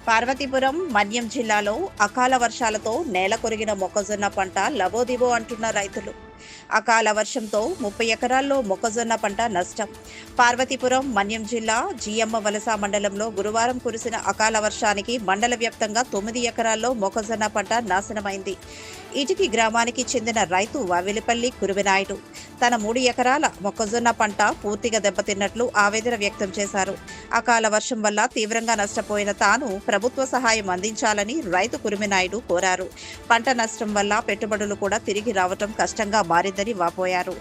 పార్వతీపురం, మన్యం జిల్లాలో అకాల వర్షాలతో నేల కొరిగిన మొక్కజొన్న పంట లబోదిబో అంటున్న రైతులు. అకాల వర్షంతో 30 ఎకరాల్లో మొక్కజొన్న పంట నష్టం. పార్వతీపురం, మన్యం జిల్లా జియమ్మ వలస మండలంలో గురువారం కురిసిన అకాల వర్షానికి మండల వ్యాప్తంగా 9 ఎకరాల్లో మొక్కజొన్న పంట నాశనమైంది. ఇటికి గ్రామానికి చెందిన రైతు వావిలిపల్లి కురువినాయుడు తన 3 ఎకరాల మొక్కజొన్న పంట పూర్తిగా దెబ్బతిన్నట్లు ఆవేదన వ్యక్తం చేశారు. అకాల వర్షం వల్ల తీవ్రంగా నష్టపోయిన తాను ప్రభుత్వ సహాయం అందించాలని రైతు కురుమినాయుడు కోరారు. పంట నష్టం వల్ల పెట్టుబడులు కూడా తిరిగి రావటం కష్టంగా మారిందని వాపోయారు.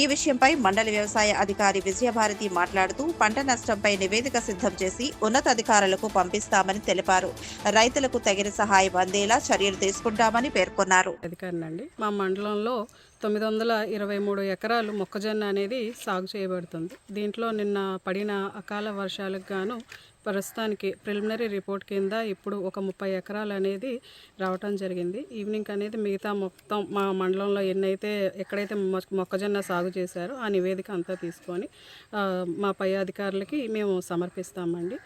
ఈ విషయంపై మండల వ్యవసాయ అధికారి విజయభారతి మాట్లాడుతూ పంట నష్టంపై నివేదిక సిద్ధం చేసి ఉన్నతాధికారులకు పంపిస్తామని తెలిపారు. రైతులకు తగిన సహాయం అందేలా చర్యలు తీసుకుంటామని పేర్కొన్నారు. అధికారినండి, మా మండలంలో 923 ఎకరాలు మొక్కజొన్న అనేది సాగు చేయబడుతుంది. దీంట్లో నిన్న పడిన అకాల వర్షాలకు గాను ప్రస్తుతానికి ప్రిలిమినరీ రిపోర్ట్ కింద ఇప్పుడు ఒక 30 ఎకరాలు అనేది రావటం జరిగింది. ఈవినింగ్ అనేది మిగతా మొత్తం మా మండలంలో ఎక్కడైతే మొక్కజొన్న సాగు చేశారో ఆ నివేదిక అంతా తీసుకొని మా పై అధికారులకి మేము సమర్పిస్తామండి.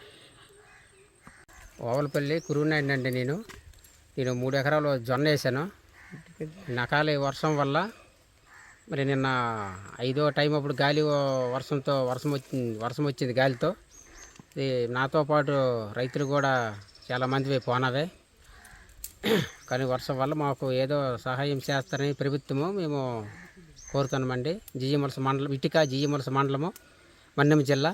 ఓవలపల్లి కురునాయుడు అండి. నేను 3 ఎకరాలు జొన్న వేసాను. నకాలి వర్షం వల్ల మరి నిన్న 5వ టైం అప్పుడు గాలి వర్షం వచ్చింది గాలితో. నాతో పాటు రైతులు కూడా చాలామంది పోనవే. కానీ వర్షం వల్ల మాకు ఏదో సహాయం చేస్తారని ప్రభుత్వము మేము కోరుతున్నామండి. జియ్యమలస మండలం, ఇటిక జియ్యమలస మండలము, మన్యం జిల్లా.